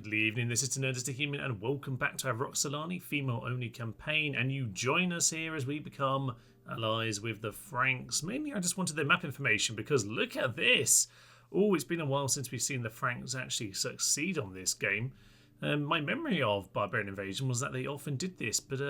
good evening, this is Nerdist Human and welcome back to our Roxolani female-only campaign, and you join us here as we become allies with the Franks. Mainly I just wanted their map information because look at this! Oh, it's been a while since we've seen the Franks actually succeed on this game. My memory of Barbarian Invasion was that they often did this, but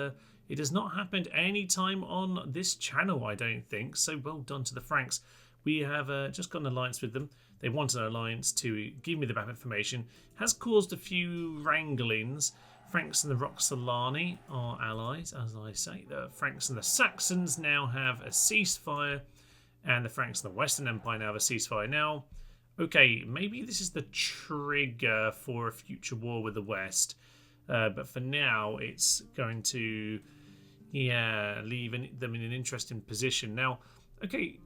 it has not happened any time on this channel, I don't think, so well done to the Franks. We have just got an alliance with them. They want an alliance to give me the map information. Has caused a few wranglings. Franks and the Roxolani are allies, as I say. The Franks and the Saxons now have a ceasefire, and the Franks and the Western Empire now have a ceasefire. Now, okay, maybe this is the trigger for a future war with the West, but for now it's going to, leave them in an interesting position. Now, okay,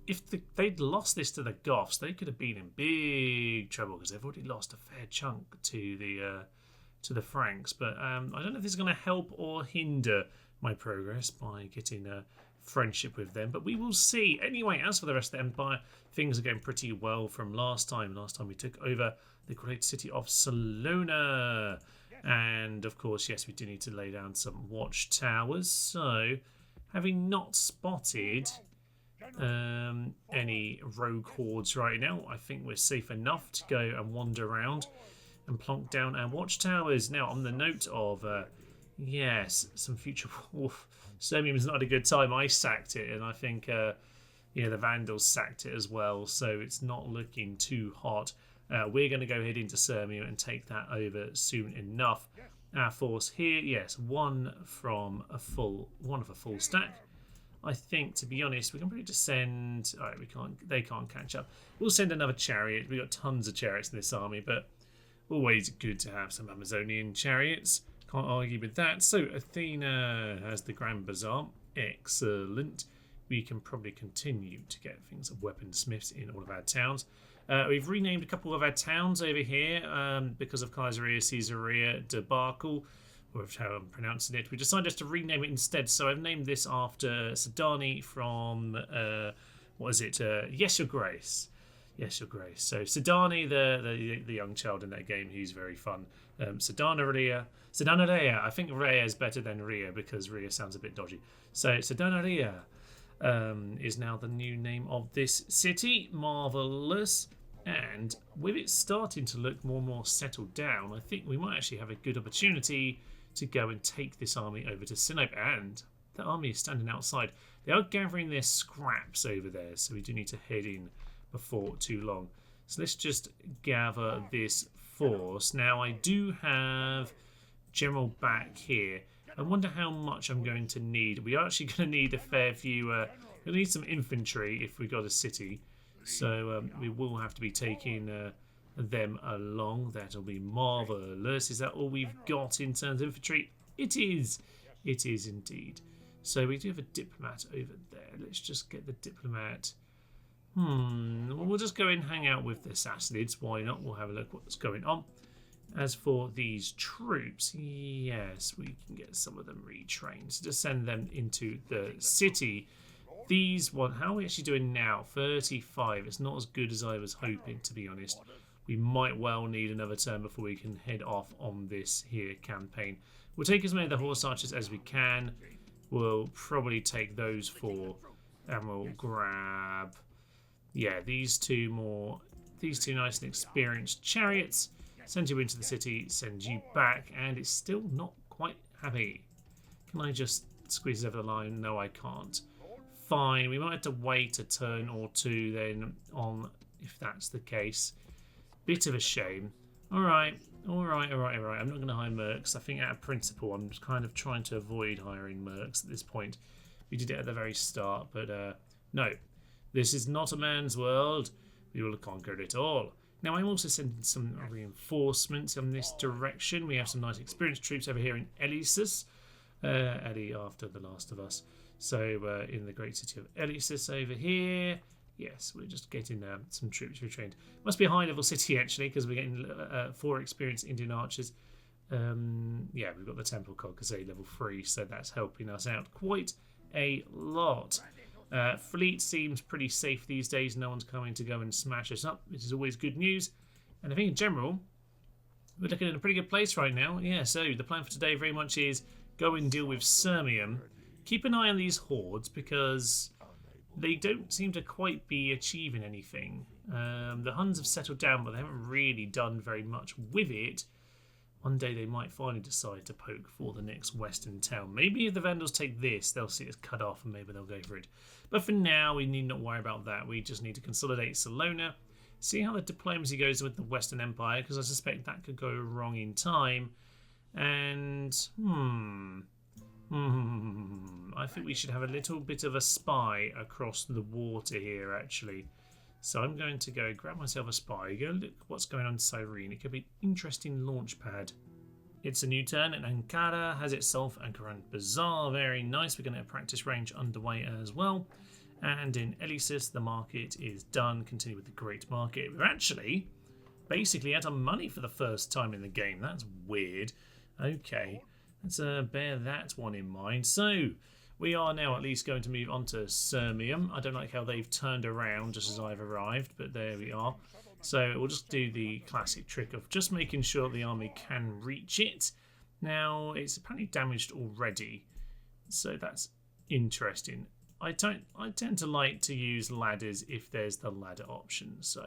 if they'd lost this to the Goths, they could have been in big trouble because they've already lost a fair chunk to the Franks. But I don't know if this is going to help or hinder my progress by getting a friendship with them. But we will see. Anyway, as for the rest of the Empire, things are going pretty well from last time. Last time we took over the great city of Salona. And, of course, yes, we do need to lay down some watchtowers. So, having not spotted any rogue hordes right now, I think we're safe enough to go and wander around and plonk down our watchtowers. Now, on the note of yes, some future wolf, Sirmium is not a good time. I sacked it, and I think the Vandals sacked it as well, so it's not looking too hot. We're going to go head into Sirmium and take that over soon enough. Our force here, yes, one of a full stack. I think, to be honest, we can probably just send. All right, we can't. They can't catch up. We'll send another chariot. We've got tons of chariots in this army, but always good to have some Amazonian chariots. Can't argue with that. So Athena has the Grand Bazaar. Excellent. We can probably continue to get things of weaponsmiths in all of our towns. We've renamed a couple of our towns over here because of Caesarea debacle, or how I'm pronouncing it. We decided just to rename it instead. So I've named this after Sidani from, Yes, Your Grace. Yes, Your Grace. So Sidani, the young child in that game, he's very fun. Sidanaria. I think Rhea is better than Rhea because Rhea sounds a bit dodgy. So Sidanaria is now the new name of this city. Marvellous. And with it starting to look more and more settled down, I think we might actually have a good opportunity to go and take this army over to Sinope. And the army is standing outside. They are gathering their scraps over there, so we do need to head in before too long. So let's just gather this force. Now I do have General back here. I wonder how much I'm going to need. We are actually going to need a fair few. We're going to need some infantry if we got a city. So we will have to be taking them along. That'll be marvellous. Is that all we've got in terms of infantry? It is. It is indeed. So we do have a diplomat over there. Let's just get the diplomat. We'll just go and hang out with the Sassanids. Why not? We'll have a look what's going on. As for these troops, yes, we can get some of them retrained. So just send them into the city. These one, how are we actually doing now? 35. It's not as good as I was hoping, to be honest. We might well need another turn before we can head off on this here campaign. We'll take as many of the horse archers as we can. We'll probably take those four, and we'll grab, these two nice and experienced chariots. Send you into the city, send you back, and it's still not quite happy. Can I just squeeze it over the line? No, I can't. Fine, we might have to wait a turn or two then on if that's the case. Bit of a shame. Alright. I'm not going to hire mercs. I think out of principle I'm just kind of trying to avoid hiring mercs at this point. We did it at the very start, but no. This is not a man's world. We will conquer it all. Now I'm also sending some reinforcements in this direction. We have some nice experienced troops over here in Elysus. Ellie after The Last of Us. So in the great city of Elysus over here. Yes, we're just getting some troops retrained. Must be a high-level city, actually, because we're getting 4 experienced Indian archers. We've got the Temple Cog as a level 3, so that's helping us out quite a lot. Fleet seems pretty safe these days. No one's coming to go and smash us up, which is always good news. And I think in general, We're looking in a pretty good place right now. Yeah, so the plan for today very much is go and deal with Sirmium. Keep an eye on these hordes because they don't seem to quite be achieving anything. The Huns have settled down, but they haven't really done very much with it. One day they might finally decide to poke for the next western town. Maybe if the Vandals take this, they'll see it's cut off and maybe they'll go for it. But for now, we need not worry about that. We just need to consolidate Salona. See how the diplomacy goes with the Western Empire, because I suspect that could go wrong in time. And, I think we should have a little bit of a spy across the water here, actually. So I'm going to go grab myself a spy, go look what's going on in Cyrene. It could be an interesting launch pad. It's a new turn, and Ankara has itself a Grand Bazaar. Very nice. We're going to have practice range underway as well. And in Elysis, the market is done. Continue with the Great Market. We're actually basically out of money for the first time in the game. That's weird. Okay, let's bear that one in mind. So we are now at least going to move on to Sirmium. I don't like how they've turned around just as I've arrived, but there we are. So we'll just do the classic trick of just making sure the army can reach it. Now, it's apparently damaged already, so that's interesting. I tend to like to use ladders if there's the ladder option, so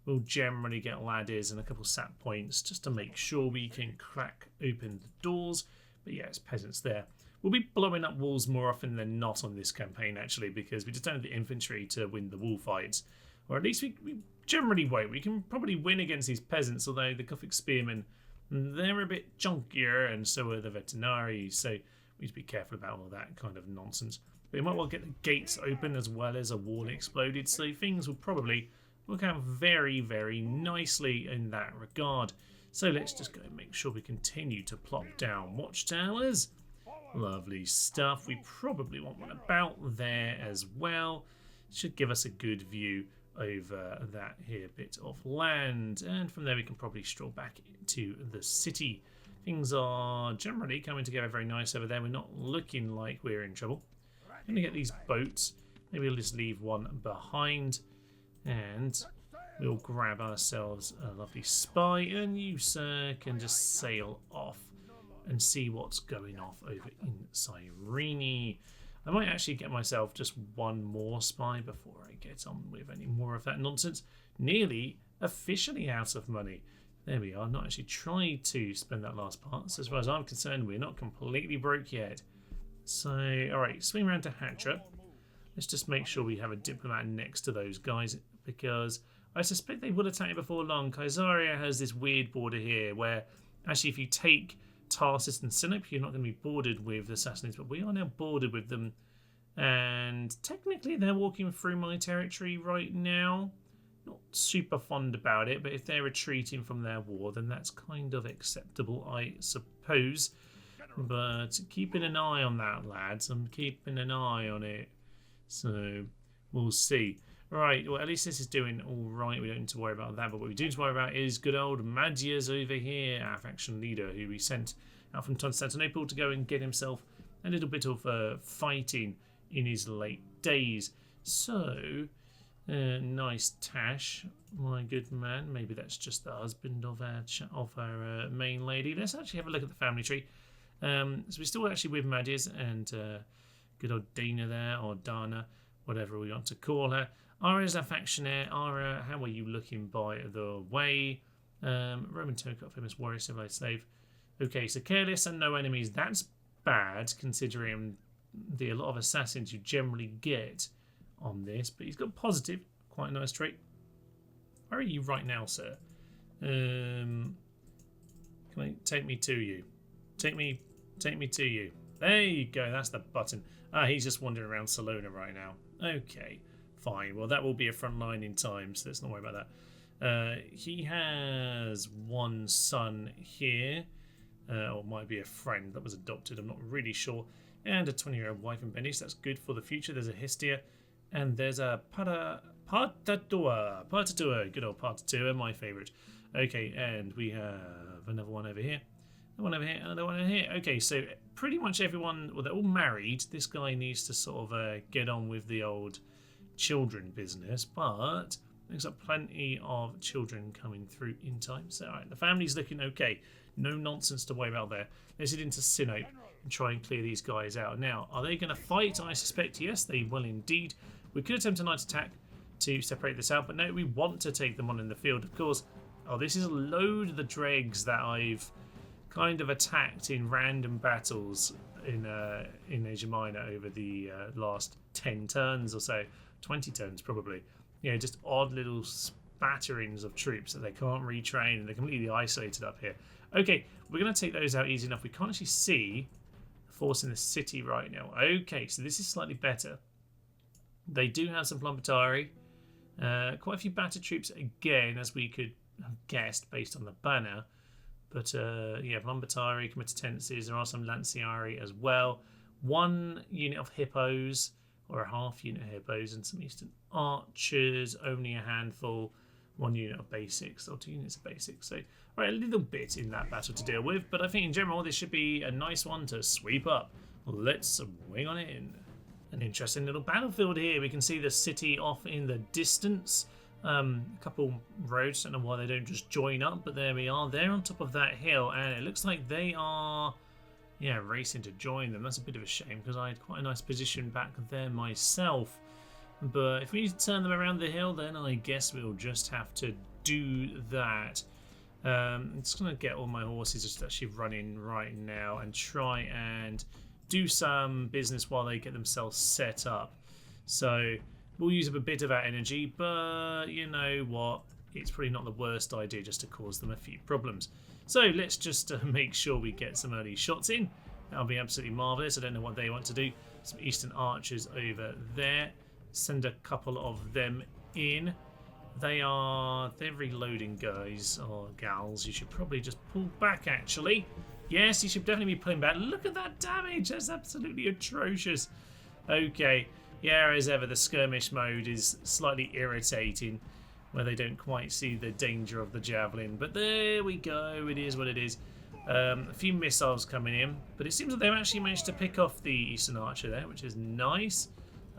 we'll generally get ladders and a couple sap points just to make sure we can crack open the doors. But yeah, it's peasants there. We'll be blowing up walls more often than not on this campaign, actually, because we just don't have the infantry to win the wall fights. Or at least we generally won't. We can probably win against these peasants, although the Gothic spearmen, they're a bit chunkier, and so are the veterinaries, so we need to be careful about all that kind of nonsense. But we might well get the gates open as well as a wall exploded, so things will probably work out very, very nicely in that regard. So let's just go and make sure we continue to plop down watchtowers. Lovely stuff. We probably want one about there as well. Should give us a good view over that here bit of land, and from there we can probably stroll back to the city. Things are generally coming together very nice over there. We're not looking like we're in trouble. I'm going to get these boats. Maybe we'll just leave one behind, and we'll grab ourselves a lovely spy, and you, sir, can just sail off and see what's going off over in Cyrene. I might actually get myself just one more spy before I get on with any more of that nonsense. Nearly officially out of money. There we are. Not actually tried to spend that last part. So as far as I'm concerned, we're not completely broke yet. So, alright, swing around to Hatra. Let's just make sure we have a diplomat next to those guys, because I suspect they will attack before long. Kaisaria has this weird border here where actually if you take Tarsus and Sinop, you're not going to be bordered with the Sassanids, but we are now bordered with them, and technically they're walking through my territory right now. Not super fond about it, but if they're retreating from their war, then that's kind of acceptable, I suppose. But keeping an eye on that, lads. I'm keeping an eye on it, so we'll see. Right, well, at least this is doing all right. We don't need to worry about that. But what we do need to worry about is good old Magias over here, our faction leader, who we sent out from Constantinople to go and get himself a little bit of fighting in his late days. So, nice Tash, my good man. Maybe that's just the husband of our main lady. Let's actually have a look at the family tree. So we're still actually with Magias and good old Dana there, or Dana, whatever we want to call her. Ara is our factionaire. Ara, how are you looking by the way? Roman Toka, famous warrior, civilized slave. Okay, so careless and no enemies. That's bad, considering the a lot of assassins you generally get on this. But he's got positive, quite a nice trait. Where are you right now, sir? Can I take me to you? Take me to you. There you go. That's the button. Ah, he's just wandering around Salona right now. Okay. Fine, well that will be a front line in time, so let's not worry about that. He has one son here, or might be a friend that was adopted, I'm not really sure, and a 20-year-old wife in Benice. That's good for the future. There's a Hestia, and there's a Partatua, good old Partatua, my favourite. Okay, and we have another one over here, another one over here, another one over here. Okay, so pretty much everyone, well, they're all married. This guy needs to sort of get on with the old children business, but Looks like plenty of children coming through in time. So, alright, the family's looking okay. No nonsense to worry about there. Let's head into Sinope and try and clear these guys out. Now, are they going to fight? I suspect yes, they will indeed. We could attempt a night attack to separate this out, but no, we want to take them on in the field, of course. Oh, this is a load of the dregs that I've kind of attacked in random battles in Asia Minor over the last 10 turns or so. 20 turns, probably. You know, just odd little spatterings of troops that they can't retrain, and they're completely isolated up here. Okay, we're going to take those out easy enough. We can't actually see the force in the city right now. Okay, so this is slightly better. They do have some Plumbatari. Quite a few battered troops again, as we could have guessed based on the banner. But yeah, Plumbatari, Comitatenses, there are some Lanciari as well. 1 unit of hippos, or a half unit of hippos, and some Eastern archers, only a handful. 1 unit of basics, or 2 units of basics. So, right, a little bit in that battle to deal with, but I think in general this should be a nice one to sweep up. Let's wing on in. An interesting little battlefield here. We can see the city off in the distance. A couple roads, don't know why they don't just join up, but there we are. They're on top of that hill, and it looks like they are, yeah, racing to join them. That's a bit of a shame, because I had quite a nice position back there myself. But if we need to turn them around the hill, then I guess we'll just have to do that. I'm just going to get all my horses just actually running right now and try and do some business while they get themselves set up. So we'll use up a bit of our energy, but you know what? It's probably not the worst idea just to cause them a few problems. So let's just make sure we get some early shots in. That'll be absolutely marvellous. I don't know what they want to do. Some Eastern archers over there. Send a couple of them in. They're reloading, guys or gals. You should probably just pull back, actually. Yes, you should definitely be pulling back. Look at that damage. That's absolutely atrocious. Okay. Yeah, as ever, the skirmish mode is slightly irritating, where they don't quite see the danger of the javelin. But there we go. It is what it is. A few missiles coming in, but it seems that they've actually managed to pick off the Eastern Archer there, which is nice.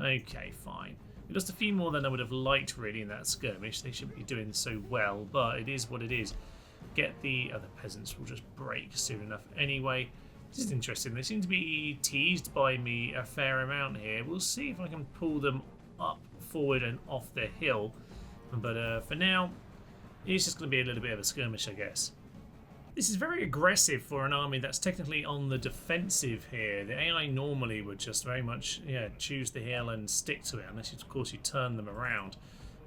Okay, fine. We lost a few more than I would have liked, really, in that skirmish. They shouldn't be doing so well, but it is what it is. Get the other peasants will just break soon enough anyway. This is interesting. They seem to be teased by me a fair amount here. We'll see if I can pull them up, forward, and off the hill. But for now, it's just going to be a little bit of a skirmish, I guess. This is very aggressive for an army that's technically on the defensive here. The AI normally would just very much, yeah, choose the hill and stick to it, unless, of course, you turn them around.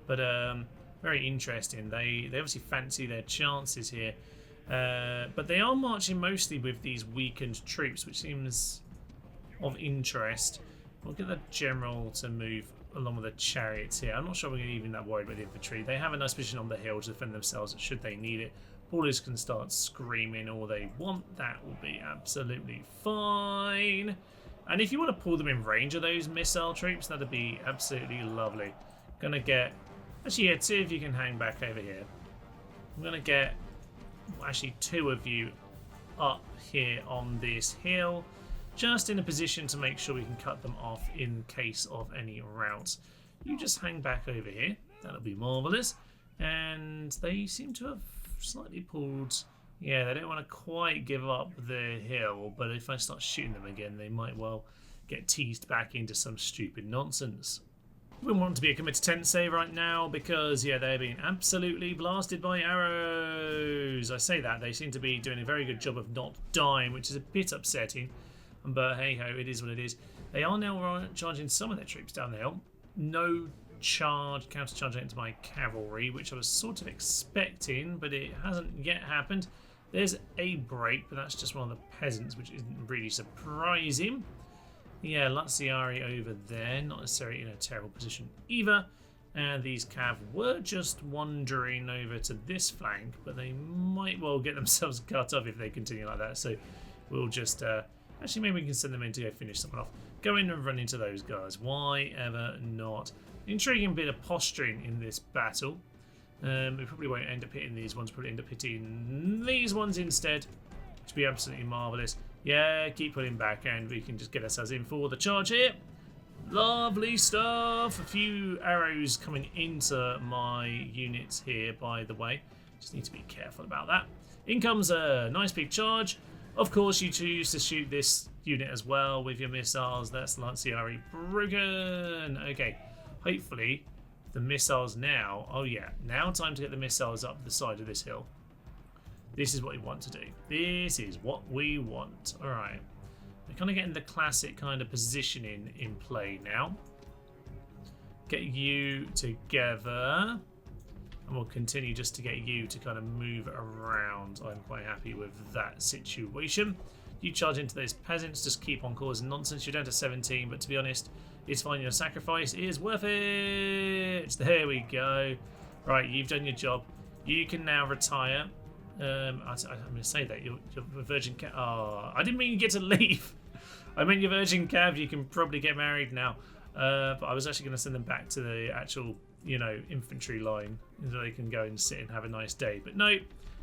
But very interesting. They obviously fancy their chances here. But they are marching mostly with these weakened troops, which seems of interest. We'll get the general to move along with the chariots here. I'm not sure we're even that worried about the infantry. They have a nice position on the hill to defend themselves should they need it. Ballers can start screaming all they want. That will be absolutely fine. And if you want to pull them in range of those missile troops, that'd be absolutely lovely. Gonna get... Actually, yeah, 2 of you can hang back over here. I'm gonna get... actually 2 of you up here on this hill, just in a position to make sure we can cut them off in case of any routes. You just hang back over here. That'll be marvellous. And they seem to have slightly pulled... Yeah, they don't want to quite give up the hill, but if I start shooting them again, they might well get teased back into some stupid nonsense. We wouldn't want to be a Comitatense right now because, yeah, they're being absolutely blasted by arrows. I say that, they seem to be doing a very good job of not dying, which is a bit upsetting. But hey-ho, it is what it is. They are now charging some of their troops down the hill. No counter-charge into my cavalry, which I was sort of expecting, but it hasn't yet happened. There's a break, but that's just one of the peasants, which isn't really surprising. Yeah, Laziari over there, not necessarily in a terrible position either. And these cav were just wandering over to this flank, but they might well get themselves cut off if they continue like that. So we'll just... actually, maybe we can send them in to go finish someone off. Go in and run into those guys. Why ever not? Intriguing bit of posturing in this battle. We probably won't end up hitting these ones. Probably end up hitting these ones instead, which would be absolutely marvellous. Yeah, keep pulling back, and we can just get ourselves in for the charge here. Lovely stuff. A few arrows coming into my units here, by the way. Just need to be careful about that. In comes a nice big charge. Of course, you choose to shoot this unit as well with your missiles. That's Lanciari broken. Okay, hopefully the missiles now. Oh yeah, now time to get the missiles up the side of this hill. This is what we want to do. This is what we want. All right. We're kind of getting the classic kind of positioning in play now. Get you together. And we'll continue just to get you to kind of move around. I'm quite happy with that situation. You charge into those peasants, just keep on causing nonsense. You're down to 17, but to be honest, it's fine. Your sacrifice is worth it. There we go. Right, you've done your job. You can now retire. I'm going to say that you're Virgin Cav. Oh, I didn't mean you get to leave. I meant your Virgin Cav. You can probably get married now. But I was actually going to send them back to the actual, infantry line so they can go and sit and have a nice day. But no,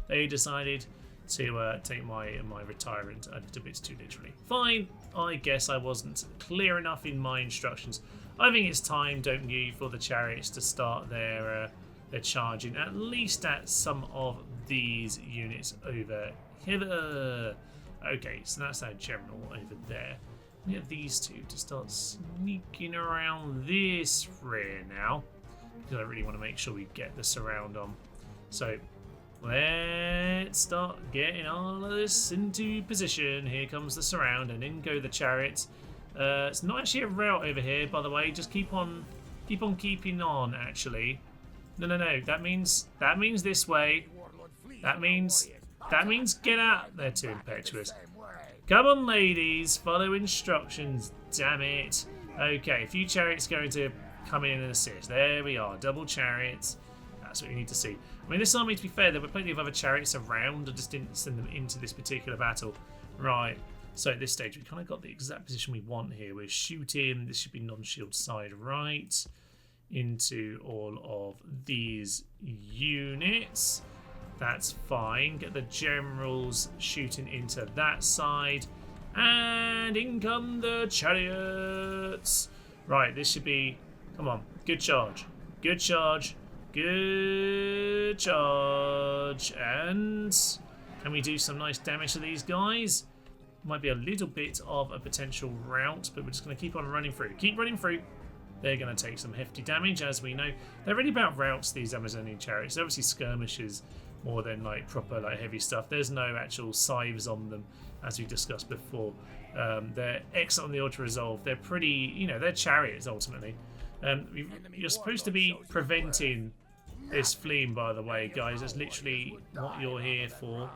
they decided to take my retirement a little bit too literally. Fine. I guess I wasn't clear enough in my instructions. I think it's time, don't you, for the chariots to start their charging, at least at some of these units over here. Okay, so that's our general over there. We have these two to start sneaking around this rear now, because I really want to make sure we get the surround on. So let's start getting all of this into position. Here comes the surround, and in go the chariots. It's not actually a route over here, by the way. Just keep on keeping on. Actually, no. That means this way. That means get out. They're too impetuous. Come on, ladies. Follow instructions. Damn it. Okay, a few chariots going to come in and assist. There we are. Double chariots. That's what we need to see. I mean, this army, to be fair, there were plenty of other chariots around. I just didn't send them into this particular battle. Right. So at this stage, we kind of got the exact position we want here. We're shooting. This should be non-shield side right into all of these units. That's fine. Get the generals shooting into that side. And in come the chariots. Right, this should be... Come on. Good charge. Good charge. Good charge. And can we do some nice damage to these guys? Might be a little bit of a potential rout, but we're just going to keep on running through. Keep running through. They're going to take some hefty damage, as we know. They're really about routes, these Amazonian chariots. They're obviously skirmishes more than like proper like heavy stuff. There's no actual scythes on them, as we discussed before. They're excellent on the auto resolve. They're pretty, they're chariots ultimately. You're supposed to be preventing this fleeing, by the way, guys. That's literally what you're here for.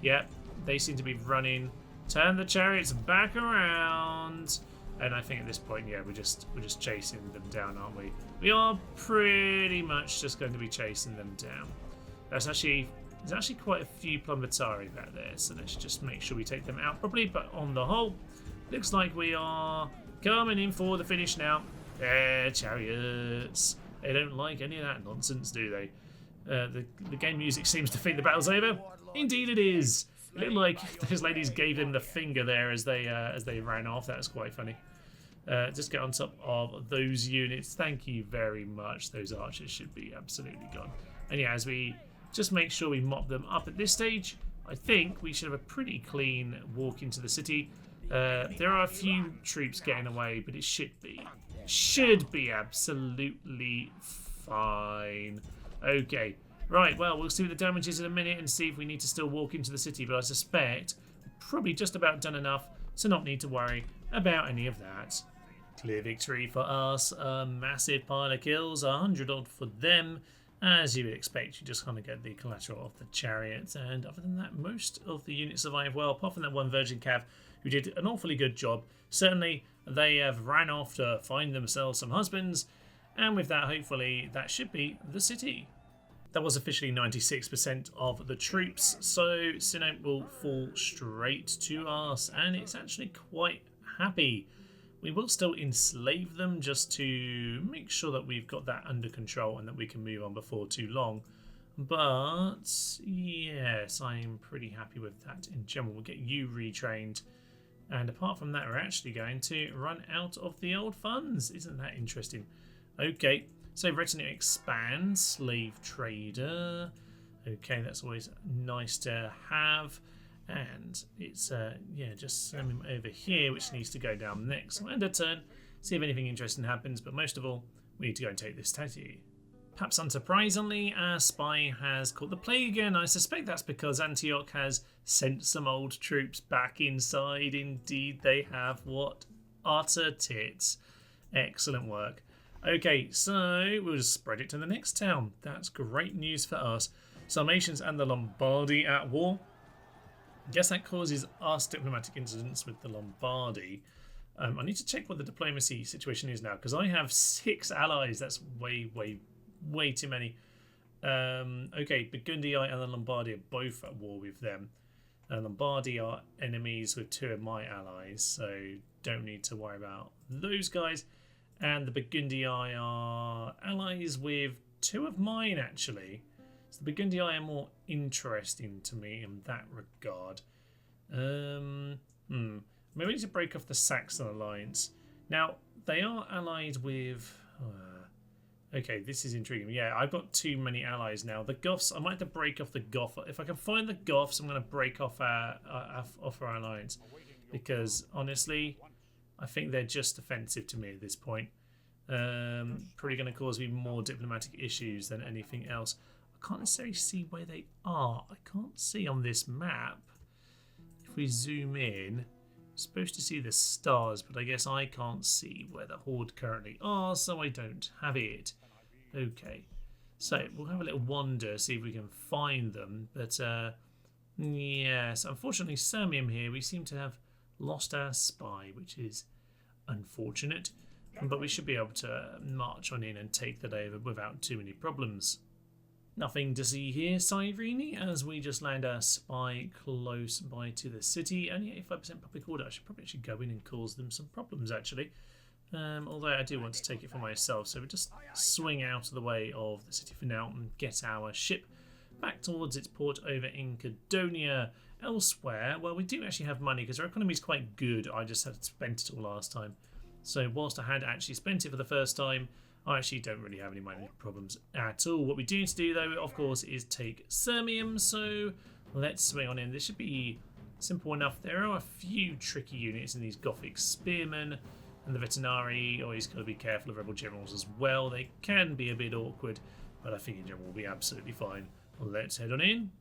Yeah, they seem to be running. Turn the chariots back around. And I think at this point, yeah, we're just chasing them down, aren't we? We are pretty much just going to be chasing them down. There's actually quite a few Plumbatari back there, so let's just make sure we take them out properly. But on the whole, looks like we are coming in for the finish now. There, chariots. They don't like any of that nonsense, do they? The game music seems to think the battle's over. Indeed it is. It looked like those ladies gave them the finger there as they ran off. That was quite funny. Just get on top of those units. Thank you very much. Those archers should be absolutely gone. And yeah, as we just make sure we mop them up at this stage, I think we should have a pretty clean walk into the city. There are a few troops getting away, but it should be absolutely fine. Okay. Right, well, we'll see what the damage is in a minute and see if we need to still walk into the city, but I suspect we've probably just about done enough to not need to worry about any of that. Clear victory for us, a massive pile of kills, 100 odd for them. As you would expect, you just kind of get the collateral of the chariots, and other than that, most of the units survive well, apart from that one Virgin Cav who did an awfully good job. Certainly, they have ran off to find themselves some husbands, and with that, hopefully, that should be the city. That was officially 96% of the troops, so Sirmium will fall straight to us, and it's actually quite happy. We will still enslave them just to make sure that we've got that under control and that we can move on before too long. But yes, I am pretty happy with that in general. We'll get you retrained, And apart from that, we're actually going to run out of the old funds. Isn't that interesting? Okay, so retinue expands, slave trader. Okay, that's always nice to have. And it's, yeah, just Sirmium over here, which needs to go down next. So we'll end a turn, see if anything interesting happens, but most of all, we need to go and take this tattoo. Perhaps unsurprisingly, our spy has caught the plague again. I suspect that's because Antioch has sent some old troops back inside. Indeed, they have. What utter tits. Excellent work. Okay, so we'll just spread it to the next town. That's great news for us. Sarmatians and the Lombardi at war. I guess that causes us diplomatic incidents with the Lombardi. I need to check what the diplomacy situation is now, because I have 6 allies. That's way too many. Okay, Burgundy and the Lombardi are both at war with them. Lombardi are enemies with 2 of my allies, so don't need to worry about those guys. And the Burgundy are allies with 2 of mine, actually. So the Burgundy are more interesting to me in that regard. Maybe we need to break off the Saxon alliance. Now, they are allied with... okay, this is intriguing. Yeah, I've got too many allies now. The Goths, I might have to break off the Goth. If I can find the Goths, I'm going to break off our alliance. Because, honestly, I think they're just offensive to me at this point. Probably going to cause me more diplomatic issues than anything else. I can't necessarily see where they are. I can't see on this map. If we zoom in, I'm supposed to see the stars, but I guess I can't see where the Horde currently are, so I don't have it. Okay, so we'll have a little wander, see if we can find them. But yes, unfortunately, Sirmium here, we seem to have lost our spy, which is unfortunate. But we should be able to march on in and take that over without too many problems. Nothing to see here, Cyrene, as we just land our spy close by to the city. Only 85% public order. I should probably actually go in and cause them some problems, actually. Although I do want to take it for myself, so we'll just swing out of the way of the city for now and get our ship back towards its port over in Cadonia. Elsewhere, well, we do actually have money because our economy is quite good. I just had spent it all last time. So whilst I had actually spent it for the first time, I actually don't really have any money problems at all. What we do need to do, though, of course, is take Sirmium. So let's swing on in. This should be simple enough. There are a few tricky units in these Gothic Spearmen. And the Vetinari, always got to be careful of rebel generals as well. They can be a bit awkward, but I think in general we'll be absolutely fine. Let's head on in.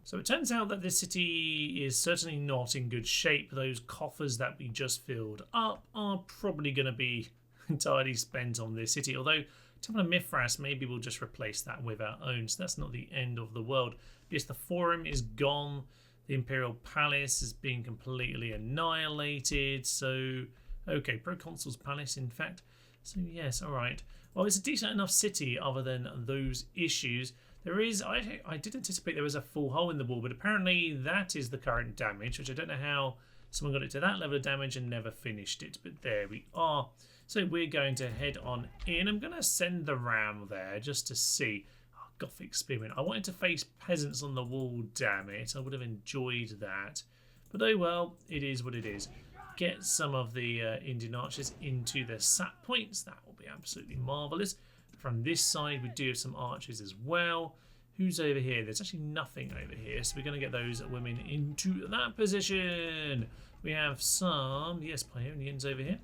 So it turns out that this city is certainly not in good shape. Those coffers that we just filled up are probably going to be entirely spent on this city. Although, Temple of Mithras, maybe we'll just replace that with our own. So that's not the end of the world. Yes, the Forum is gone. The Imperial Palace is being completely annihilated. So... okay, Proconsul's Palace, in fact. So, yes, all right. Well, it's a decent enough city other than those issues. There is... I did anticipate there was a full hole in the wall, but apparently that is the current damage, which I don't know how someone got it to that level of damage and never finished it. But there we are. So we're going to head on in. I'm going to send the ram there just to see. Oh, Gothic Spearmen. I wanted to face peasants on the wall, damn it. I would have enjoyed that. But oh well, it is what it is. Get some of the Indian archers into their sap points. That will be absolutely marvellous. From this side, we do have some archers as well. Who's over here? There's actually nothing over here, so we're going to get those women into that position. We have some, yes, Paeonians over here.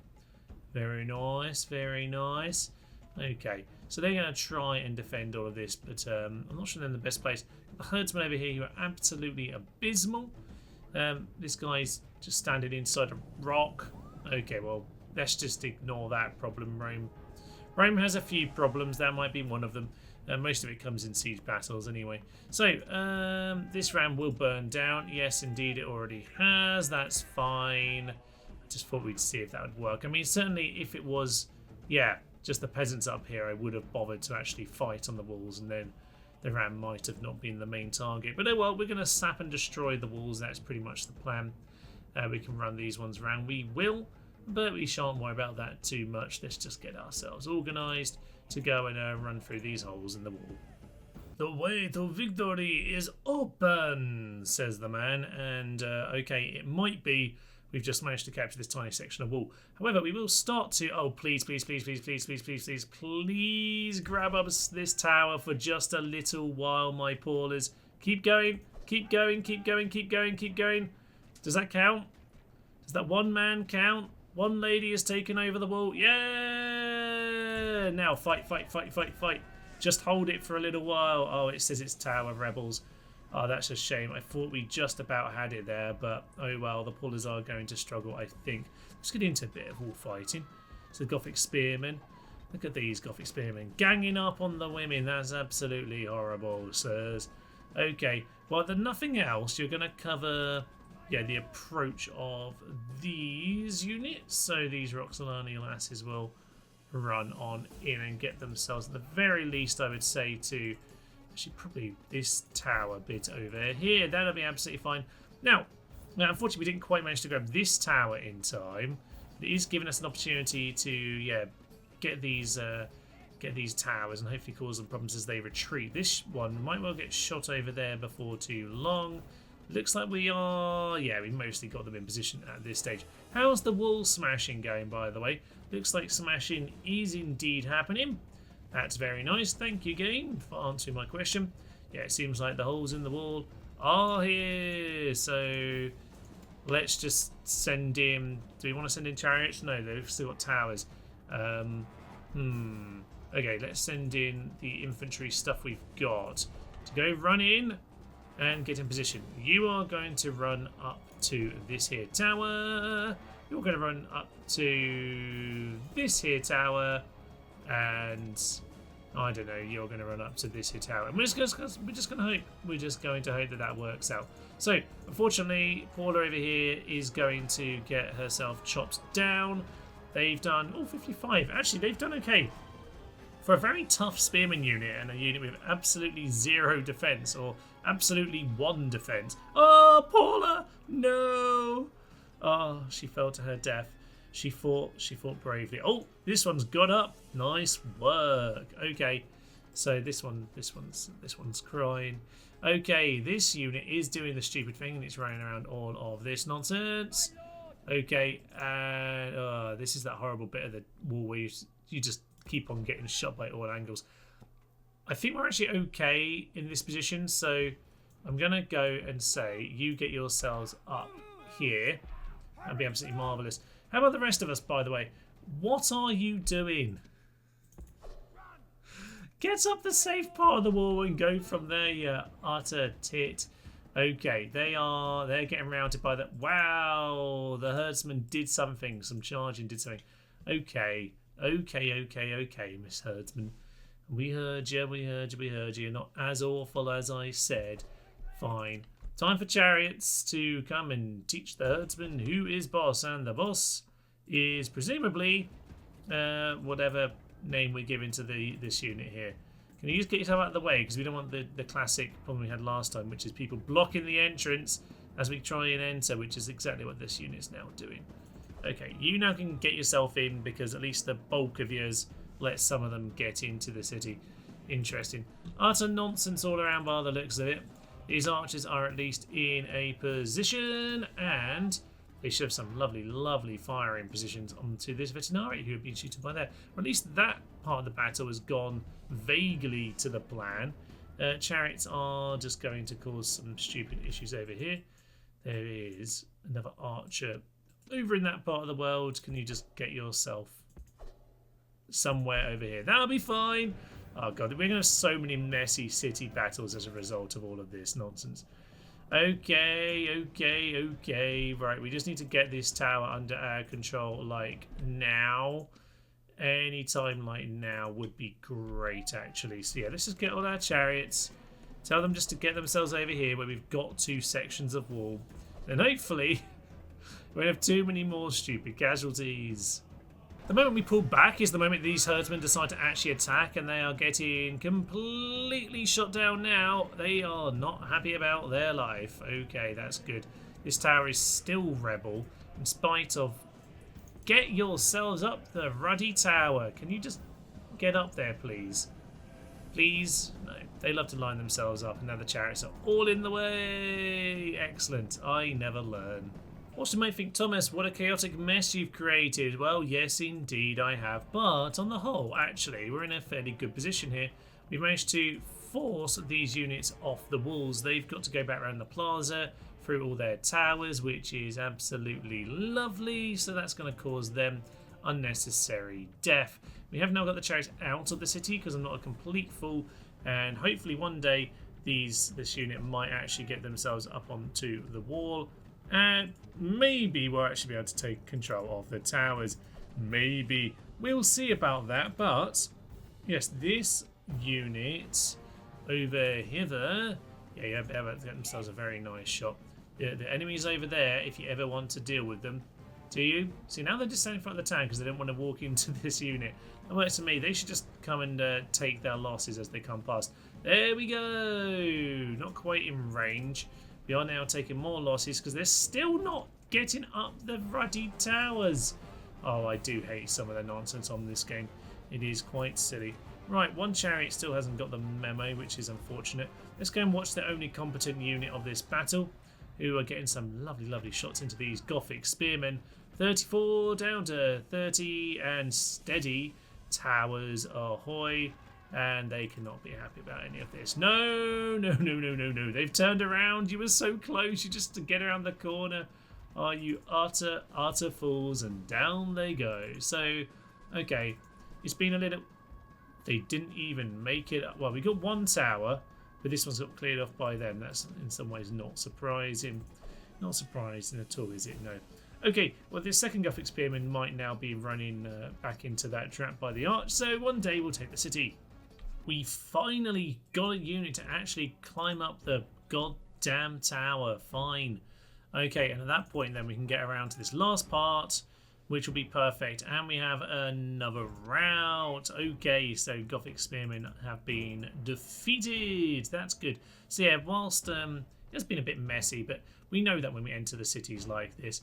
Very nice, very nice. Okay, so they're going to try and defend all of this, but I'm not sure they're in the best place. The herdsmen over here who are absolutely abysmal. This guy's just standing inside a rock. Okay, well, let's just ignore that problem, Rome. Rome has a few problems. That might be one of them. Most of it comes in siege battles anyway. So, this ram will burn down. Yes, indeed, it already has. That's fine. I just thought we'd see if that would work. I mean, certainly if it was, yeah, just the peasants up here, I would have bothered to actually fight on the walls, and then the ram might have not been the main target. But oh well, we're going to sap and destroy the walls. That's pretty much the plan. We can run these ones around. We will, but we shan't worry about that too much. Let's just get ourselves organised to go and run through these holes in the wall. The way to victory is open, says the man. And okay, it might be we've just managed to capture this tiny section of wall. However, we will start to... Oh, please, please, please, please, please, please, please, please, please grab us this tower for just a little while, my Paulers. Keep going, keep going, keep going, keep going, keep going. Does that count? Does that one man count? One lady has taken over the wall. Yeah! Now fight, fight, fight, fight, fight. Just hold it for a little while. Oh, it says it's Tower Rebels. Oh, that's a shame. I thought we just about had it there, but oh well, the Pullers are going to struggle, I think. Let's get into a bit of wall fighting. So Gothic Spearmen. Look at these Gothic Spearmen. Ganging up on the women. That's absolutely horrible, sirs. Okay, well, then nothing else. You're going to cover... yeah, the approach of these units. So these Roxolani lasses will run on in and get themselves, at the very least, I would say, to actually probably this tower bit over here. That'll be absolutely fine. Now, unfortunately, we didn't quite manage to grab this tower in time. It is giving us an opportunity to, yeah, get these towers and hopefully cause them problems as they retreat. This one might well get shot over there before too long. Looks like we are... yeah, we mostly got them in position at this stage. How's the wall smashing going, by the way? Looks like smashing is indeed happening. That's very nice. Thank you, game, for answering my question. Yeah, it seems like the holes in the wall are here. So let's just send in... do we want to send in chariots? No, they've still got towers. Okay, let's send in the infantry stuff we've got to go run in and get in position. You are going to run up to this here tower. You're going to run up to this here tower, and I don't know. You're going to run up to this here tower. And we're just going to hope. We're just going to hope that that works out. So, unfortunately, Paula over here is going to get herself chopped down. They've done 55. Actually, they've done okay. For a very tough spearman unit and a unit with absolutely zero defense, or absolutely one defense. Oh, Paula! No! Oh, she fell to her death. She fought bravely. Oh, this one's got up. Nice work. Okay, so this one's crying. Okay, this unit is doing the stupid thing and it's running around all of this nonsense. Okay, and this is that horrible bit of the wall where you just keep on getting shot by all angles. I think we're actually okay in this position, so I'm going to go and say you get yourselves up here. That'd be absolutely marvellous. How about the rest of us, by the way? What are you doing? Get up the safe part of the wall and go from there, you utter tit. Okay, they're getting routed by the... wow, the herdsman did something. Some charging did something. Okay, Miss Herdsman. We heard you. You're not as awful as I said. Fine. Time for chariots to come and teach the herdsman who is boss, and the boss is presumably whatever name we're giving to this unit here. Can you just get yourself out of the way, because we don't want the classic problem we had last time, which is people blocking the entrance as we try and enter, which is exactly what this unit's now doing. Okay, you now can get yourself in, because at least the bulk of yours let some of them get into the city. Interesting. Utter nonsense all around by the looks of it. These archers are at least in a position, and they should have some lovely, lovely firing positions onto this veterinary who have been shooted by there. Or at least that part of the battle has gone vaguely to the plan. Chariots are just going to cause some stupid issues over here. There is another archer over in that part of the world. Can you just get yourself somewhere over here? That'll be fine. Oh god, we're going to have so many messy city battles as a result of all of this nonsense. Okay. Right, we just need to get this tower under our control, like, now. Any time like now would be great, actually. So yeah, let's just get all our chariots. Tell them just to get themselves over here where we've got 2 sections of wall. And hopefully we won't have too many more stupid casualties. The moment we pull back is the moment these herdsmen decide to actually attack, and they are getting completely shot down now. They are not happy about their life. Okay, that's good. This tower is still rebel, in spite of... get yourselves up the ruddy tower. Can you just get up there, please? Please? No. They love to line themselves up, and now the chariots are all in the way. Excellent. I never learn. What you might think, Thomas, what a chaotic mess you've created. Well, yes, indeed I have. But on the whole, actually, we're in a fairly good position here. We've managed to force these units off the walls. They've got to go back around the plaza through all their towers, which is absolutely lovely. So that's going to cause them unnecessary death. We have now got the chariots out of the city because I'm not a complete fool. And hopefully one day this unit might actually get themselves up onto the wall. And maybe we'll actually be able to take control of the towers. Maybe. We'll see about that. But, yes, this unit over here, yeah, you have to get themselves a very nice shot. The enemies over there, if you ever want to deal with them, do you? See, now they're just standing in front of the tank because they don't want to walk into this unit. That works for me. They should just come and take their losses as they come past. There we go. Not quite in range. We are now taking more losses because they're still not getting up the ruddy towers. Oh, I do hate some of the nonsense on this game. It is quite silly. Right, one chariot still hasn't got the memo, which is unfortunate. Let's go and watch the only competent unit of this battle, who are getting some lovely, lovely shots into these Gothic spearmen. 34 down to 30 and steady. Towers ahoy. And they cannot be happy about any of this. No, no, no, no, no, no. They've turned around. You were so close. You just to get around the corner. Are you utter, utter fools? And down they go. So, okay. It's been a little... They didn't even make it... Well, we got one tower, but this one's got cleared off by them. That's in some ways not surprising. Not surprising at all, is it? No. Okay, well, this second Gothic spearman might now be running back into that trap by the arch. So one day we'll take the city. We finally got a unit to actually climb up the goddamn tower. Fine. Okay, and at that point then we can get around to this last part, which will be perfect. And we have another route. Okay, so Gothic spearmen have been defeated. That's good. So yeah, whilst it's been a bit messy, but we know that when we enter the cities like this,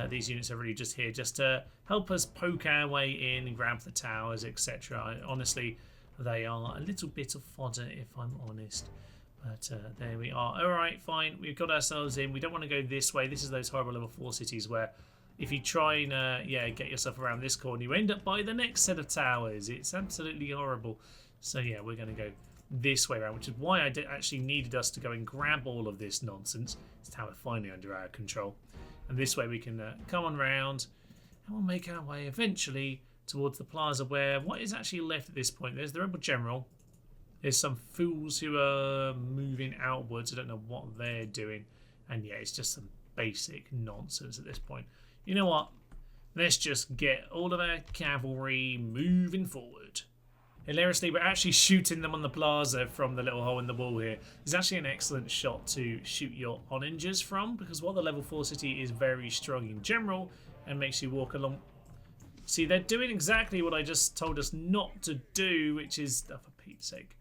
these units are really just here just to help us poke our way in and grab the towers, etc. Honestly, they are a little bit of fodder, if I'm honest. But there we are. All right, fine. We've got ourselves in. We don't want to go this way. This is those horrible level 4 cities where if you try and get yourself around this corner, you end up by the next set of towers. It's absolutely horrible. So yeah, we're going to go this way around, which is why I actually needed us to go and grab all of this nonsense. This tower finally under our control. And this way we can come on round and we'll make our way eventually towards the plaza, where what is actually left at this point? There's the rebel general. There's some fools who are moving outwards. I don't know what they're doing. And yeah, it's just some basic nonsense at this point. You know what? Let's just get all of our cavalry moving forward. Hilariously, we're actually shooting them on the plaza from the little hole in the wall here. It's actually an excellent shot to shoot your onagers from, because while the level 4 city is very strong in general and makes you walk along... See, they're doing exactly what I just told us not to do, which is, oh, for Pete's sake.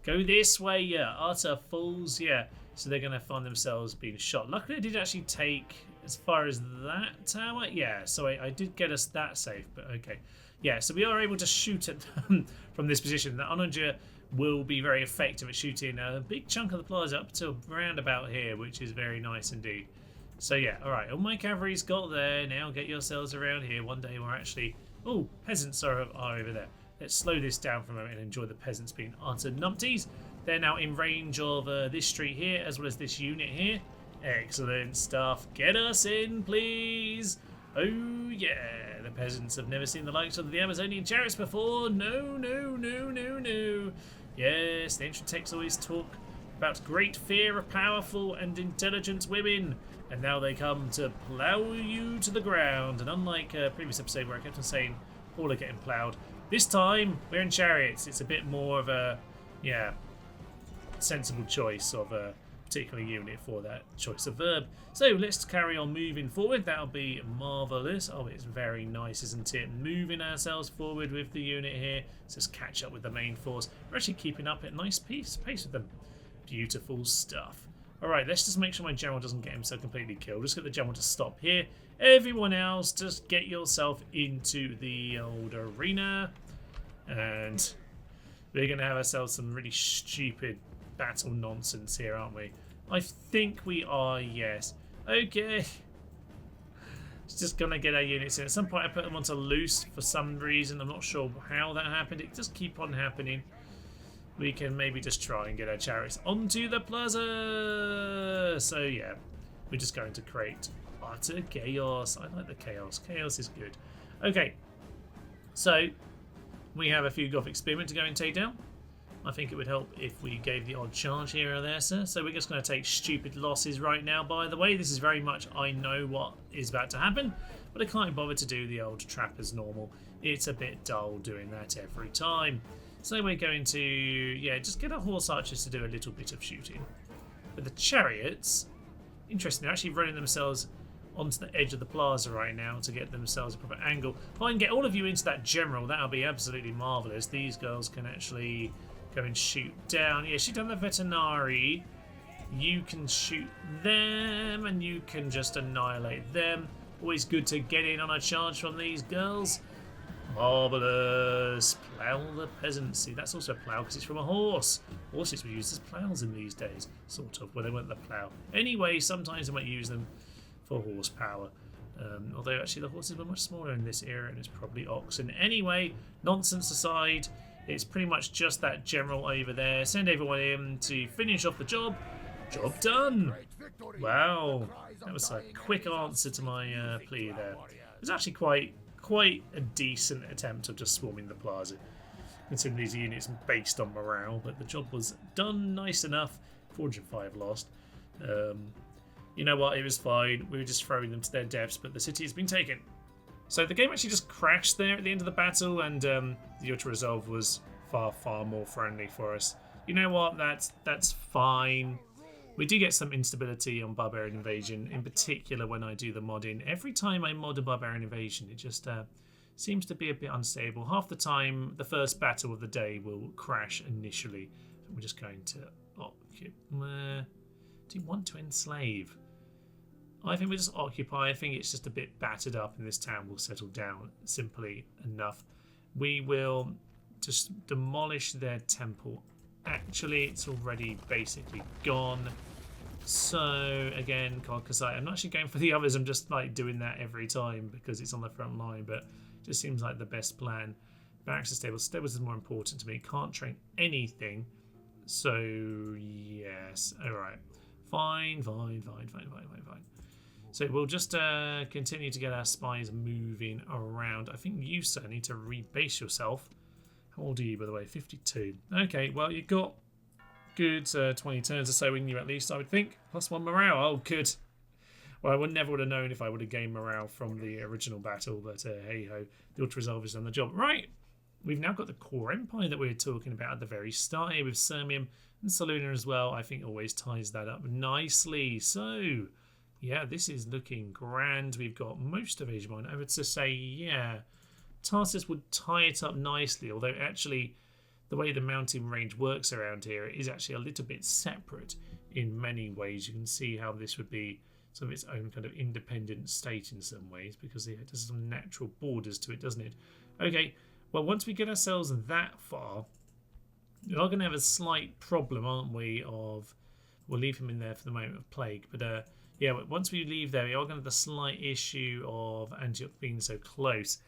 Go this way, yeah. Utter fools, yeah. So they're going to find themselves being shot. Luckily, I did actually take as far as that tower. Yeah, so I did get us that safe, but okay. Yeah, so we are able to shoot at them from this position. The onager will be very effective at shooting a big chunk of the plaza up to around about here, which is very nice indeed. So yeah, alright, all my cavalry's got there. Now get yourselves around here. One day we're actually... Oh, peasants are over there. Let's slow this down for a moment and enjoy the peasants being utter numpties. They're now in range of this street here, as well as this unit here. Excellent stuff. Get us in, please. Oh yeah, the peasants have never seen the likes of the Amazonian chariots before. No, no, no, no, no. Yes, the ancient texts always talk about great fear of powerful and intelligent women. And now they come to plough you to the ground. And unlike a previous episode where I kept on saying all are getting ploughed, this time we're in chariots. It's a bit more of a, yeah, sensible choice of a particular unit for that choice of verb. So let's carry on moving forward. That'll be marvellous. Oh, it's very nice, isn't it? Moving ourselves forward with the unit here. Let's just catch up with the main force. We're actually keeping up at a nice pace with them. Beautiful stuff. Alright, let's just make sure my general doesn't get himself completely killed. Just get the general to stop here. Everyone else, just get yourself into the old arena. And we're going to have ourselves some really stupid battle nonsense here, aren't we? I think we are, yes. Okay. It's just going to get our units in. At some point I put them onto loose for some reason. I'm not sure how that happened. It just keep on happening. We can maybe just try and get our chariots onto the plaza. So yeah, we're just going to create utter chaos. I like the chaos. Chaos is good. Okay, so we have a few Gothic spearmen to go and take down. I think it would help if we gave the odd charge here or there, sir. So we're just going to take stupid losses right now, by the way. This is very much, I know what is about to happen, but I can't bother to do the old trap as normal. It's a bit dull doing that every time. So we're going to, yeah, just get our horse archers to do a little bit of shooting. But the chariots, interesting, they're actually running themselves onto the edge of the plaza right now to get themselves a proper angle. If I can get all of you into that general, that'll be absolutely marvellous. These girls can actually go and shoot down. Yeah, shoot down the veterinary. You can shoot them, and you can just annihilate them. Always good to get in on a charge from these girls. Marvellous. Plough the peasant. See, that's also plough because it's from a horse. Horses were used as ploughs in these days, sort of, where they weren't the plough. Anyway, sometimes they might use them for horsepower. Although actually the horses were much smaller in this era, and it's probably oxen. Anyway, nonsense aside, it's pretty much just that general over there. Send everyone in to finish off the job. Job done. Wow, that was a quick answer to my plea there. It was actually quite a decent attempt of just swarming the plaza, considering these units based on morale, but the job was done nice enough. 405 lost. You know what, it was fine. We were just throwing them to their deaths, but the city has been taken. So the game actually just crashed there at the end of the battle, and the auto-resolve was far more friendly for us. You know what, that's fine. We do get some instability on Barbarian Invasion, in particular when I do the modding. Every time I mod a Barbarian Invasion, it just seems to be a bit unstable. Half the time, the first battle of the day will crash initially. We're just going to do you want to enslave? I think we just occupy. I think it's just a bit battered up, and this town will settle down simply enough. We will just demolish their temple. Actually, it's already basically gone. So again, Kolkasai, I'm not actually going for the others. I'm just like doing that every time because it's on the front line, but it just seems like the best plan. Barracks and stables. Stables is more important to me. Can't train anything. So yes, all right, fine. So we'll just continue to get our spies moving around. I think you, sir, need to rebase yourself. How old are you, by the way? 52. Okay, well, you've got good 20 turns or so in you at least, I would think. +1 morale. Oh, good. Well, I never would have known if I would have gained morale from the original battle, but hey-ho, the auto-resolve has done the job. Right, we've now got the core empire that we were talking about at the very start here with Sirmium and Saluna as well. I think always ties that up nicely. So yeah, this is looking grand. We've got most of Asia Minor. I would just say, yeah, Tarsus would tie it up nicely, although actually the way the mountain range works around here is actually a little bit separate in many ways. You can see how this would be sort of its own kind of independent state in some ways, because it has some natural borders to it, doesn't it? Okay, well, once we get ourselves that far, we are going to have a slight problem, aren't we, of... We'll leave him in there for the moment of plague, but yeah, once we leave there, we are going to have the slight issue of Antioch being so close.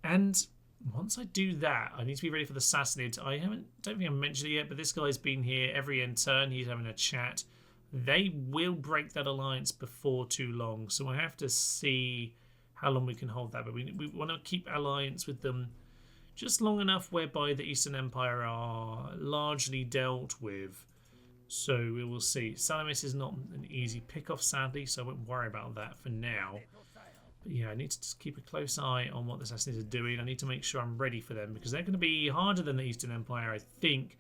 And once I do that, I need to be ready for the Sassanids. Don't think I mentioned it yet, but this guy's been here every end turn. He's having a chat. They will break that alliance before too long, so I have to see how long we can hold that. But we want to keep alliance with them just long enough whereby the Eastern Empire are largely dealt with. So we will see. Salamis is not an easy pick-off, sadly, so I won't worry about that for now. But yeah, I need to just keep a close eye on what the Sassanids are doing. I need to make sure I'm ready for them, because they're going to be harder than the Eastern Empire, I think.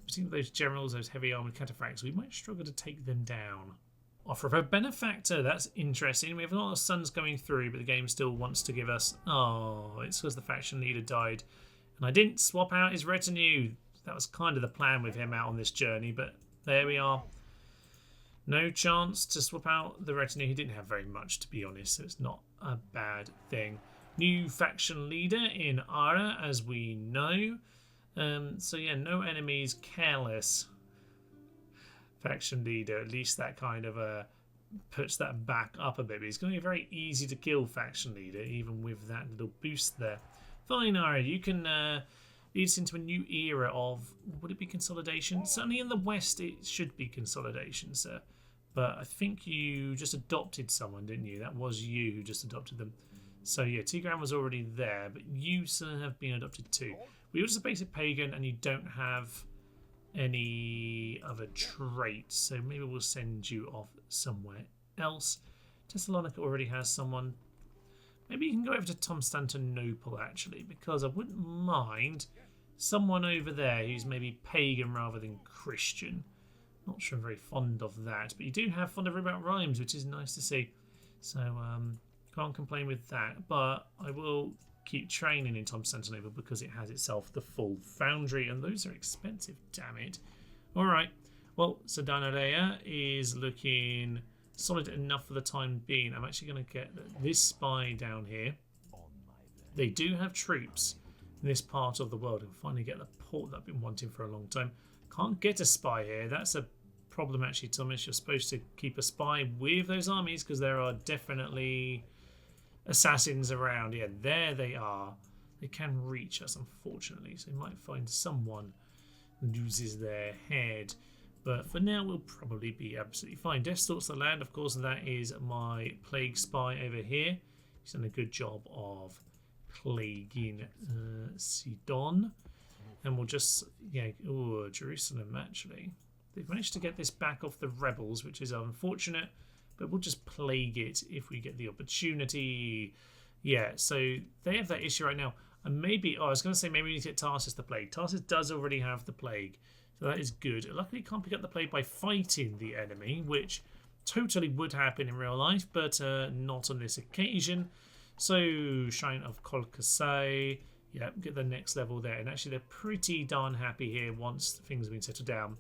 Particularly those generals, those heavy armoured cataphracts, we might struggle to take them down. Offer of a benefactor, that's interesting. We have a lot of suns going through, but the game still wants to give us... Oh, it's because the faction leader died. And I didn't swap out his retinue. That was kind of the plan with him out on this journey, but there we are. No chance to swap out the retinue. He didn't have very much, to be honest, so it's not a bad thing. New faction leader in Ara, as we know. So yeah, no enemies, careless faction leader. At least that kind of puts that back up a bit. But it's going to be very easy to kill faction leader, even with that little boost there. Fine, Ari, you can lead us into a new era of, would it be consolidation? Certainly in the West it should be consolidation, sir. But I think you just adopted someone, didn't you? That was you who just adopted them. So yeah, Tigran was already there, but you sir have been adopted too. We are just a basic pagan and you don't have any other traits, so maybe we'll send you off somewhere else. Thessalonica already has someone. Maybe you can go over to Constantinople actually, because I wouldn't mind someone over there who's maybe pagan rather than Christian. Not sure I'm very fond of that, but you do have fond of about rhymes, which is nice to see. So can't complain with that, but I will keep training in Constantinople because it has itself the full foundry, and those are expensive, damn it. Alright, well, Sedanarea is looking solid enough for the time being. I'm actually going to get this spy down here. They do have troops in this part of the world, and finally get the port that I've been wanting for a long time. Can't get a spy here. That's a problem actually, Thomas. You're supposed to keep a spy with those armies because there are definitely assassins around. Yeah, there they are. They can reach us, unfortunately, so you might find someone loses their head. But for now, we'll probably be absolutely fine. Death stalks the land, of course, and that is my plague spy over here. He's done a good job of plaguing Sidon. And we'll just, yeah, oh, Jerusalem, actually. They've managed to get this back off the rebels, which is unfortunate, but we'll just plague it if we get the opportunity. Yeah, so they have that issue right now. And maybe, I was going to say maybe we need to get Tarsus the plague. Tarsus does already have the plague, so that is good. Luckily, you can't pick up the plague by fighting the enemy, which totally would happen in real life, but not on this occasion. So, Shrine of Kolkasai. Yeah, get the next level there. And actually, they're pretty darn happy here once things have been settled down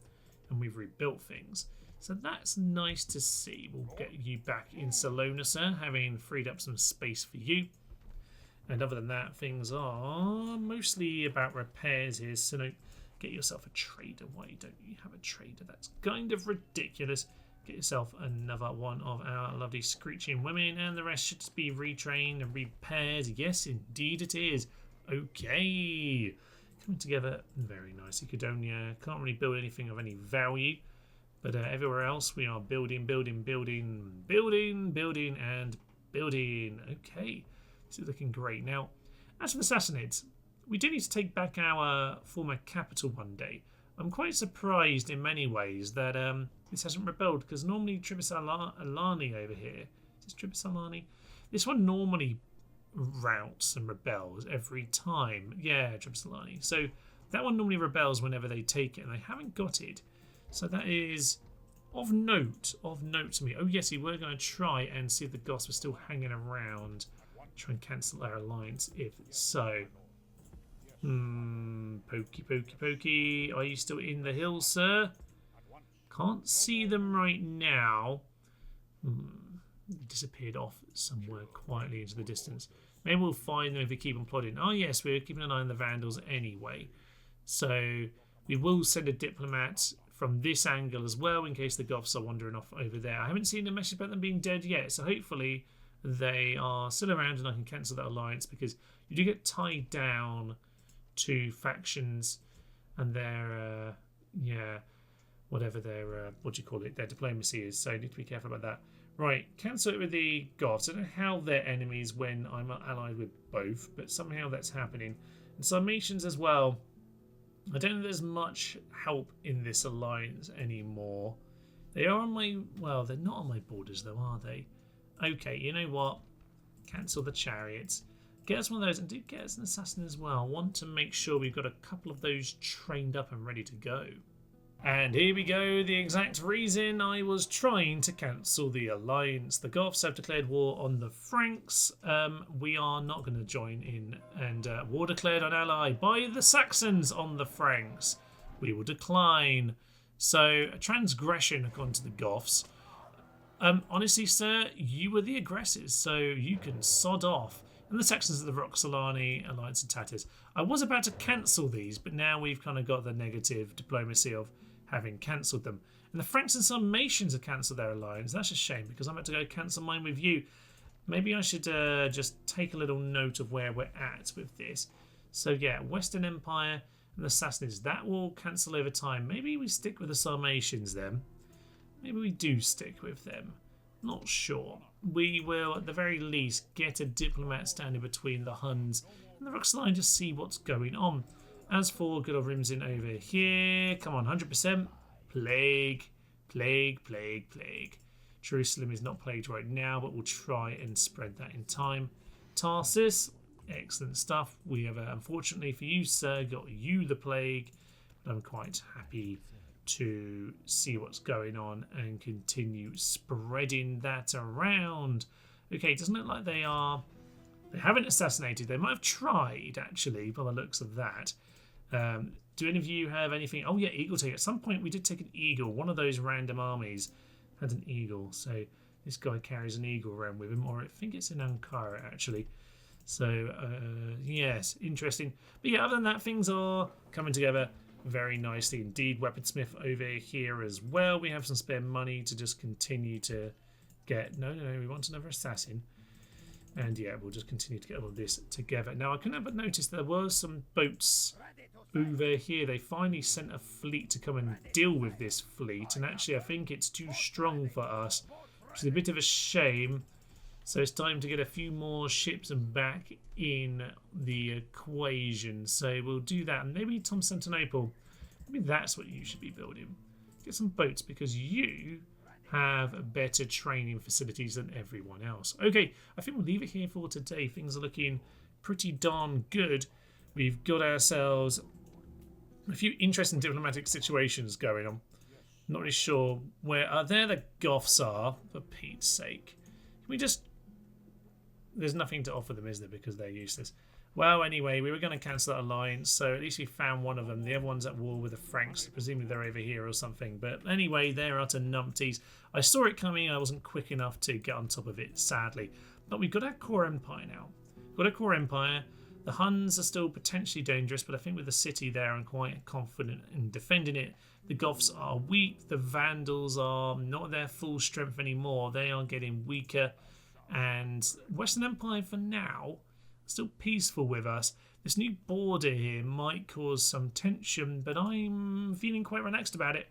and we've rebuilt things. So that's nice to see. We'll get you back in Salona, sir, having freed up some space for you. And other than that, things are mostly about repairs here. So no, get yourself a trader. Why don't you have a trader? That's kind of ridiculous. Get yourself another one of our lovely screeching women, and the rest should just be retrained and repaired. Yes, indeed it is. Okay, coming together very nicely. Cudonia can't really build anything of any value, but everywhere else we are building, building, building, building, building, and building. Okay, this is looking great. Now, as for the Sassanids, we do need to take back our former capital one day. I'm quite surprised in many ways that this hasn't rebelled, because normally Tribisalani over here, is this Tribisalani? This one normally routs and rebels every time. Yeah, Tribisalani. So that one normally rebels whenever they take it, and they haven't got it. So that is of note to me. Oh yes, we were going to try and see if the Goths were still hanging around, try and cancel our alliance if so. Pokey, pokey, pokey. Are you still in the hills, sir? Can't see them right now. Disappeared off somewhere quietly into the distance. Maybe we'll find them if we keep on plodding. Oh yes, we're keeping an eye on the Vandals anyway. So we will send a diplomat from this angle as well in case the Goths are wandering off over there. I haven't seen a message about them being dead yet, so hopefully they are still around and I can cancel that alliance, because you do get tied down to factions and their whatever their what do you call it, their diplomacy is, so you need to be careful about that. Right, cancel it with the Goths. I don't know how they're enemies when I'm allied with both, but somehow that's happening. And Sarmatians as well. I don't think there's much help in this alliance anymore. They are on my, well, they're not on my borders though, are they? Okay, you know what? Cancel the chariots. Get us one of those, and do get us an assassin as well. I want to make sure we've got a couple of those trained up and ready to go. And here we go, the exact reason I was trying to cancel the alliance. The Goths have declared war on the Franks. We are not going to join in, and war declared on ally by the Saxons on the Franks. We will decline. So, a transgression according to the Goths. Honestly, sir, you were the aggressors, so you can sod off. And the Saxons are the Roxolani, alliance and tatters. I was about to cancel these, but now we've kind of got the negative diplomacy of having cancelled them. And the Franks and Sarmatians have cancelled their alliance. That's a shame because I'm about to go cancel mine with you. Maybe I should just take a little note of where we're at with this. So yeah, Western Empire and the Sassanids, that will cancel over time. Maybe we stick with the Sarmatians then. Maybe we do stick with them. Not sure. We will, at the very least, get a diplomat standing between the Huns and the Roxolani to see what's going on. As for good old Rimzin over here, come on, 100%. Plague, plague, plague, plague. Jerusalem is not plagued right now, but we'll try and spread that in time. Tarsus, excellent stuff. We have, unfortunately for you, sir, got you the plague. But I'm quite happy to see what's going on and continue spreading that around. Okay, it doesn't look like they haven't assassinated. They might have tried, actually, by the looks of that. Do any of you have anything? Oh yeah, eagle take. At some point we did take an eagle. One of those random armies had an eagle. So this guy carries an eagle around with him, or I think it's in Ankara actually. So yes, interesting. But yeah, other than that, things are coming together very nicely indeed. Weaponsmith over here as well. We have some spare money to just continue to get. No, we want another assassin. And yeah, we'll just continue to get all of this together. Now I couldn't help but notice there were some boats over here. They finally sent a fleet to come and deal with this fleet, and actually I think it's too strong for us, which is a bit of a shame. So it's time to get a few more ships and back in the equation. So we'll do that, and maybe Constantinople. Maybe that's what you should be building. Get some boats because you have better training facilities than everyone else. Okay, I think we'll leave it here for today. Things are looking pretty darn good. We've got ourselves a few interesting diplomatic situations going on. Not really sure where there the Goths are, for Pete's sake. Can we just... There's nothing to offer them, is there, because they're useless. Well, anyway, we were going to cancel that alliance, so at least we found one of them. The other one's at war with the Franks. Presumably they're over here or something. But anyway, they're utter numpties. I saw it coming. I wasn't quick enough to get on top of it, sadly. But we've got our core empire now. We've got a core empire. The Huns are still potentially dangerous, but I think with the city there, I'm quite confident in defending it. The Goths are weak. The Vandals are not at their full strength anymore. They are getting weaker. And Western Empire, for now, still peaceful with us. This new border here might cause some tension, but I'm feeling quite relaxed about it.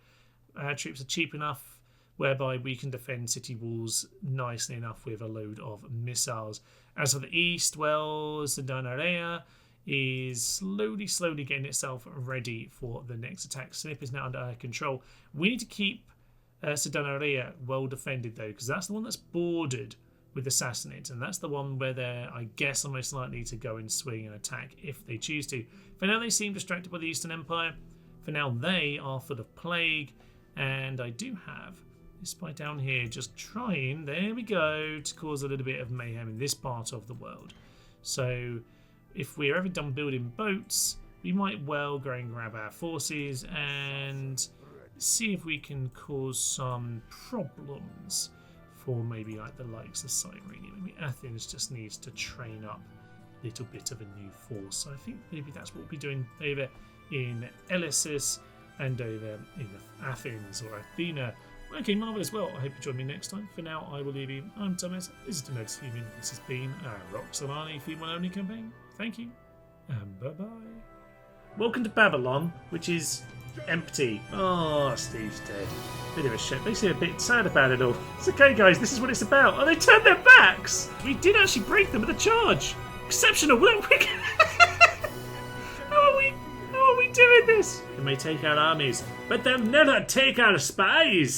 Our troops are cheap enough whereby we can defend city walls nicely enough with a load of missiles. As for the east, well, Sedanarea is slowly getting itself ready for the next attack. Snip is now under our control. We need to keep Sedanarea well defended, though, because that's the one that's bordered with the Sassanids, and that's the one where they're, I guess, are most likely to go and swing and attack if they choose to. For now, they seem distracted by the Eastern Empire. For now, they are full of plague, and I do have this spy down here just trying, there we go, to cause a little bit of mayhem in this part of the world. So if we're ever done building boats, we might well go and grab our forces and see if we can cause some problems for maybe like the likes of Cyrene. Maybe Athens just needs to train up a little bit of a new force. So I think maybe that's what we'll be doing over in Eleusis and over in Athens or Athena. Okay, marvellous. Well, I hope you join me next time. For now, I will leave you. I'm Thomas. This is the Notice Human. This has been our Roxolani female only campaign. Thank you, and bye-bye. Welcome to Babylon, which is empty. Oh, Steve's dead. Bit of a shit. They seem a bit sad about it all. It's okay, guys. This is what it's about. Oh, they turned their backs. We did actually break them with a charge. Exceptional. How are we doing this? They may take our armies, but they'll never take our spies.